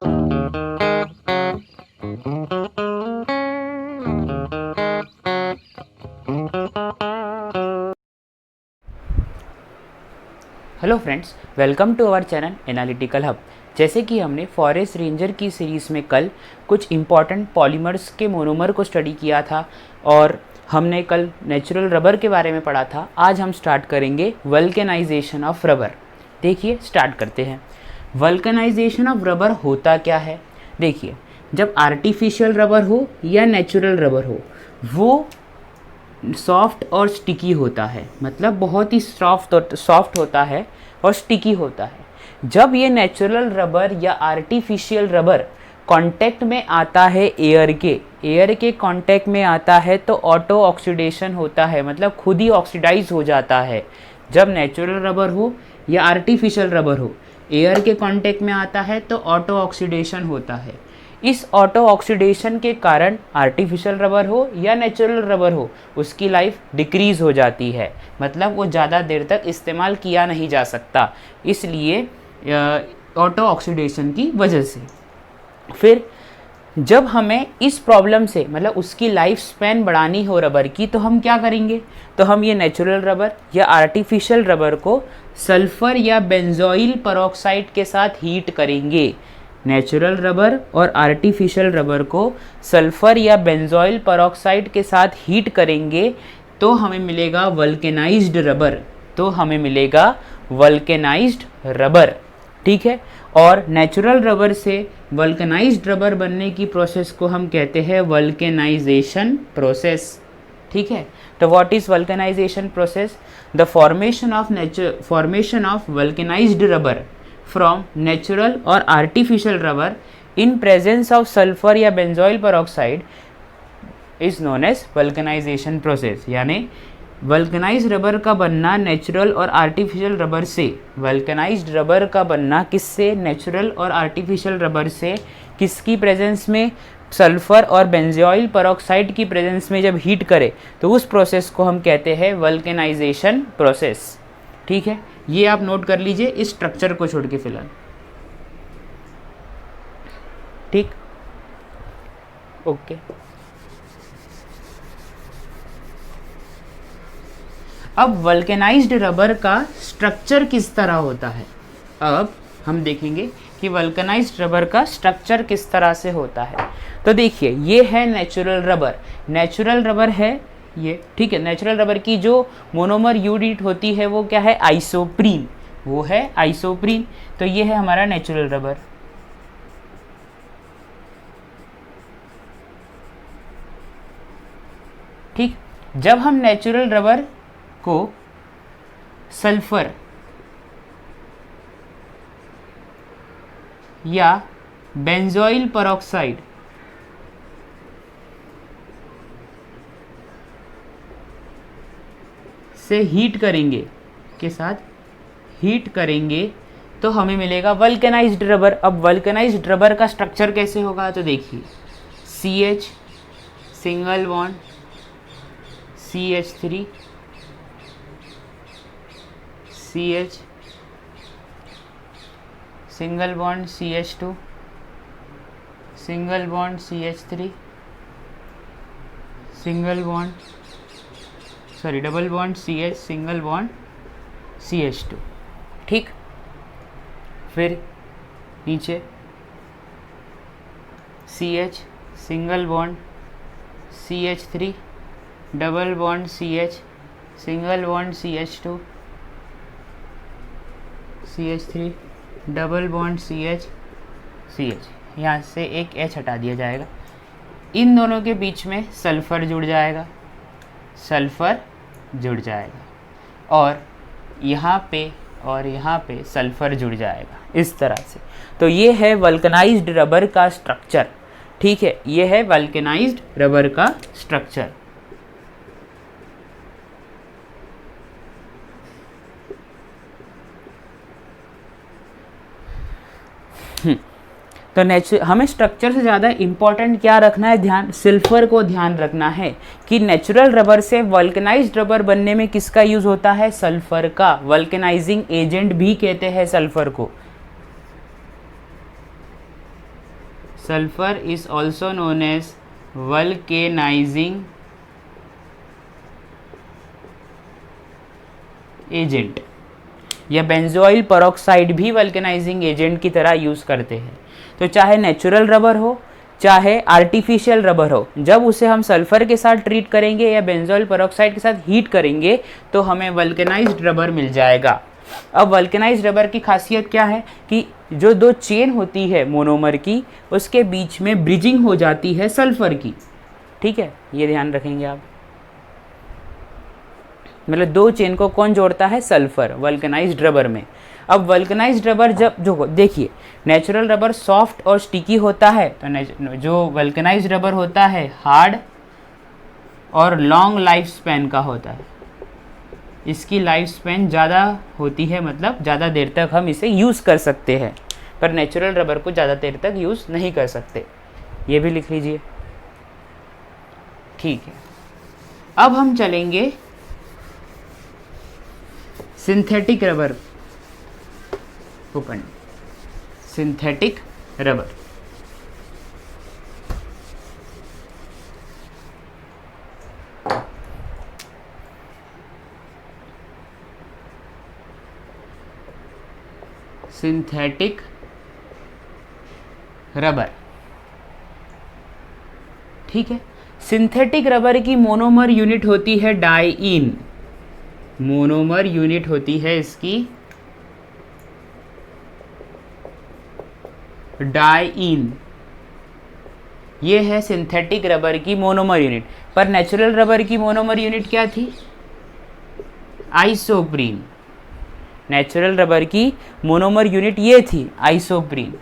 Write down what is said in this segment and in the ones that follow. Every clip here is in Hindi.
Hello friends, welcome to our channel analytical hub. जैसे कि हमने फॉरेस्ट रेंजर की सीरीज़ में कल कुछ इम्पॉर्टेंट पॉलीमर्स के मोनोमर को स्टडी किया था और हमने कल नेचुरल रबर के बारे में पढ़ा था। आज हम स्टार्ट करेंगे वल्केनाइजेशन ऑफ रबर। देखिए, स्टार्ट करते हैं। वल्केनाइजेशन ऑफ रबर होता क्या है? देखिए, जब आर्टिफिशियल रबर हो या नेचुरल रबर हो, वो सॉफ्ट और स्टिकी होता है, मतलब बहुत ही सॉफ्ट होता है और स्टिकी होता है। जब ये नेचुरल रबर या आर्टिफिशियल रबर कांटेक्ट में आता है एयर के कांटेक्ट में आता है तो ऑटो ऑक्सीडेशन होता है, मतलब खुद ही ऑक्सीडाइज हो जाता है। जब नेचुरल रबर हो या आर्टिफिशियल रबर हो, एयर के कांटेक्ट में आता है तो ऑटो ऑक्सीडेशन होता है। इस ऑटो ऑक्सीडेशन के कारण आर्टिफिशियल रबर हो या नेचुरल रबर हो, उसकी लाइफ डिक्रीज़ हो जाती है, मतलब वो ज़्यादा देर तक इस्तेमाल किया नहीं जा सकता, इसलिए ऑटो ऑक्सीडेशन की वजह से। फिर जब हमें इस प्रॉब्लम से, मतलब उसकी लाइफ स्पैन बढ़ानी हो रबर की, तो हम क्या करेंगे? तो हम ये नेचुरल रबर या आर्टिफिशियल रबर को सल्फ़र या बेंजोइल पेरोक्साइड के साथ हीट करेंगे। नेचुरल रबर और आर्टिफिशियल रबर को सल्फ़र या बेंजोइल पेरोक्साइड के साथ हीट करेंगे तो हमें मिलेगा वल्केनाइज्ड रबर। ठीक है। और नेचुरल रबर से वल्केनाइज्ड रबर बनने की प्रोसेस को हम कहते हैं वल्केनाइजेशन प्रोसेस। ठीक है। तो what is vulcanization process? The formation of vulcanized rubber from natural or artificial rubber in presence of sulfur या benzoyl peroxide is known as vulcanization process। यानी वल्केनाइज्ड रबर का बनना नेचुरल और आर्टिफिशियल रबर से, वल्केनाइज्ड रबर का बनना किससे? नेचुरल और आर्टिफिशियल रबर से। किसकी प्रेजेंस में? सल्फर और बेंजोइल पेरोक्साइड की प्रेजेंस में जब हीट करे तो उस प्रोसेस को हम कहते हैं वल्केनाइजेशन प्रोसेस। ठीक है, ये आप नोट कर लीजिए इस स्ट्रक्चर को छोड़ के फिलहाल। ठीक, ओके। अब वल्केनाइज्ड रबर का स्ट्रक्चर किस तरह होता है? अब हम देखेंगे कि वल्केनाइज्ड रबर का स्ट्रक्चर किस तरह से होता है। तो देखिए, ये है नेचुरल रबर है ये। ठीक है। नेचुरल रबर की जो मोनोमर यूनिट होती है वो क्या है? आइसोप्रीन। वो है आइसोप्रीन। तो ये है हमारा नेचुरल रबर। ठीक। जब हम नेचुरल रबर को सल्फर या बेंजोइल पेरोक्साइड से हीट करेंगे तो हमें मिलेगा वल्केनाइज्ड रबर। अब वल्केनाइज्ड रबर का स्ट्रक्चर कैसे होगा? तो देखिए, CH single bond CH3, CH single bond CH2, single bond CH3, double bond CH, single bond CH2। ठीक। फिर नीचे CH single bond CH3, double bond CH, single bond CH2, CH3, double bond CH। यहाँ से एक H हटा दिया जाएगा। इन दोनों के बीच में सल्फ़र जुड़ जाएगा और यहाँ पे सल्फ़र जुड़ जाएगा, इस तरह से। तो ये है वल्केनाइज्ड रबर का स्ट्रक्चर। ठीक है, ये है वल्केनाइज्ड रबर का स्ट्रक्चर। तो हमें स्ट्रक्चर से ज़्यादा इम्पॉर्टेंट क्या रखना है? ध्यान, सल्फर को ध्यान रखना है कि नेचुरल रबर से वल्केनाइज्ड रबर बनने में किसका यूज़ होता है? सल्फर का। वल्केनाइजिंग एजेंट भी कहते हैं सल्फर को। Sulphur is also known as vulcanizing agent, या बेंजोइल पेरोक्साइड भी वल्केनाइजिंग एजेंट की तरह यूज़ करते हैं। तो चाहे नेचुरल रबर हो चाहे आर्टिफिशियल रबर हो, जब उसे हम सल्फर के साथ ट्रीट करेंगे या बेंजोइल पेरोक्साइड के साथ हीट करेंगे तो हमें वल्केनाइज्ड रबर मिल जाएगा। अब वल्केनाइज्ड रबर की खासियत क्या है कि जो दो चेन होती है मोनोमर की, उसके बीच में ब्रिजिंग हो जाती है सल्फर की। ठीक है, ये ध्यान रखेंगे आप। मतलब दो चेन को कौन जोड़ता है? सल्फर, वल्केनाइज्ड रबर में। अब वल्केनाइज्ड रबर जब जो देखिए, नेचुरल रबर सॉफ्ट और स्टिकी होता है, तो जो वल्केनाइज्ड रबर होता है हार्ड और लॉन्ग लाइफ स्पैन का होता है। इसकी लाइफ स्पैन ज़्यादा होती है, मतलब ज़्यादा देर तक हम इसे यूज़ कर सकते हैं, पर नेचुरल रबर को ज़्यादा देर तक यूज़ नहीं कर सकते। ये भी लिख लीजिए। ठीक है, अब हम चलेंगे सिंथेटिक रबर को पढ़ने। Synthetic rubber, synthetic rubber. ठीक है, सिंथेटिक रबर की मोनोमर यूनिट होती है डाइईन। मोनोमर यूनिट होती है इसकी डाइईन। ये है सिंथेटिक रबर की मोनोमर यूनिट। पर नेचुरल रबर की मोनोमर यूनिट क्या थी? आइसोप्रीन। नेचुरल रबर की मोनोमर यूनिट ये थी, आइसोप्रीन।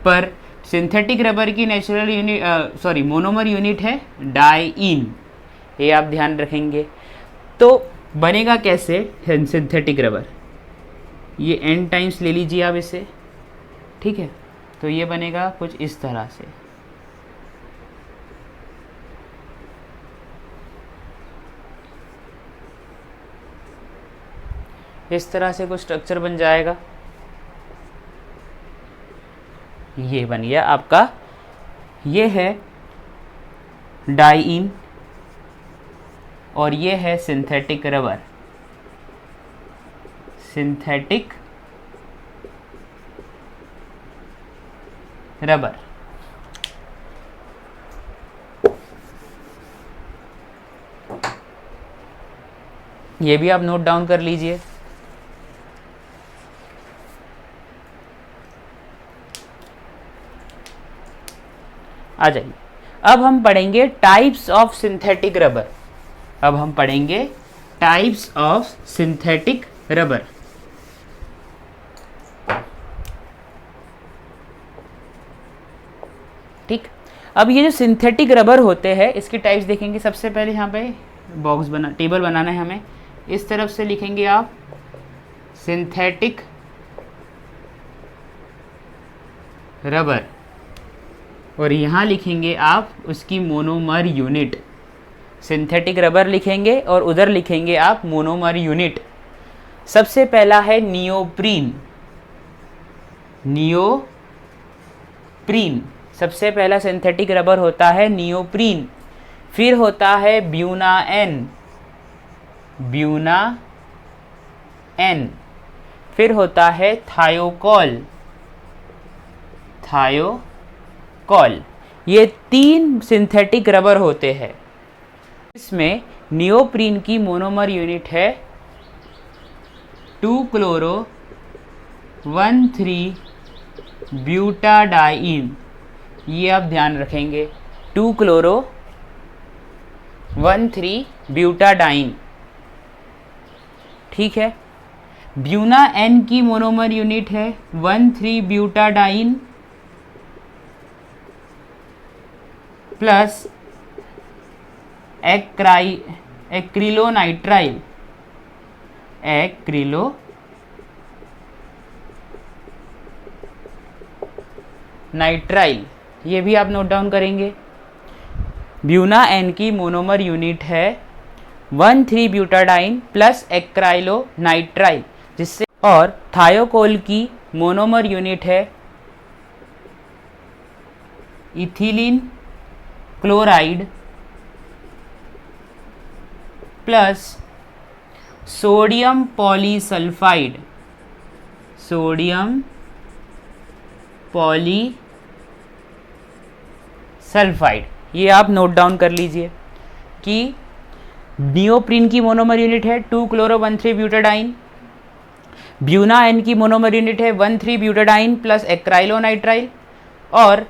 पर सिंथेटिक रबर की नेचुरल यूनिट मोनोमर यूनिट है डाइईन। ये आप ध्यान रखेंगे। तो बनेगा कैसे सिंथेटिक रबर? ये n टाइम्स ले लीजिए आप इसे। ठीक है, तो ये बनेगा कुछ इस तरह से। इस तरह से कुछ स्ट्रक्चर बन जाएगा। ये बन गया आपका, ये है डाइईन और ये है सिंथेटिक रबर। Synthetic rubber. ये भी आप नोट डाउन कर लीजिए। आ जाइए, अब हम पढ़ेंगे टाइप्स ऑफ सिंथेटिक रबर। अब हम पढ़ेंगे टाइप्स ऑफ सिंथेटिक रबर। ठीक, अब ये जो सिंथेटिक रबर होते हैं इसकी टाइप्स देखेंगे। सबसे पहले यहाँ पे टेबल बनाना है हमें। इस तरफ से लिखेंगे आप सिंथेटिक रबर और यहाँ लिखेंगे आप उसकी मोनोमर यूनिट। सिंथेटिक रबर लिखेंगे और उधर लिखेंगे आप मोनोमर यूनिट। सबसे पहला है नियोप्रीन। नियोप्रीन सबसे पहला सिंथेटिक रबर होता है नियोप्रीन। फिर होता है ब्यूनाएन। ब्यूनाएन। फिर होता है थायोकॉल। थायोकॉल। ये 3 सिंथेटिक रबर होते हैं। इसमें नियोप्रीन की मोनोमर यूनिट है 2-chloro-1,3-ब्यूटाडाइन। ये आप ध्यान रखेंगे, 2-chloro-1,3-ब्यूटाडाइन। ठीक है, ब्यूनाएन की मोनोमर यूनिट है 1,3-ब्यूटाडाइन प्लस एक्रिलोनाइट्राइल। एक्रिलोनाइट्राइल, ये भी आप नोट डाउन करेंगे। ब्यूनाएन की मोनोमर यूनिट है 1,3-ब्यूटाडाइन प्लस एक्राइलोनाइट्राइल, जिससे और थायोकोल की मोनोमर यूनिट है ethylene chloride plus sodium polysulphide, sodium polysulphide. ये आप नोट डाउन कर लीजिए कि नियोप्रीन की मोनोमर यूनिट है 2-chloro-1,3-ब्यूटाडाइन, ब्यूना एन की मोनोमर यूनिट है 1,3-ब्यूटाडाइन प्लस एक्राइलोनाइट्राइल, और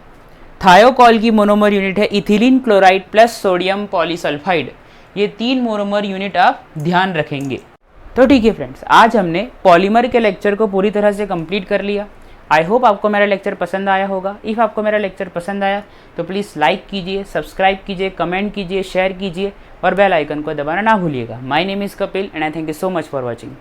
थायोकॉल की मोनोमर यूनिट है ethylene chloride plus sodium polysulphide. ये 3 मोनोमर यूनिट आप ध्यान रखेंगे। तो ठीक है फ्रेंड्स, आज हमने पॉलीमर के लेक्चर को पूरी तरह से कंप्लीट कर लिया। आई होप आपको मेरा लेक्चर पसंद आया होगा। इफ़ आपको मेरा लेक्चर पसंद आया तो प्लीज़ लाइक कीजिए, सब्सक्राइब कीजिए, कमेंट कीजिए, शेयर कीजिए और बेल आइकन को दबाना ना भूलिएगा। My name is Kapil and I thank you so much for watching.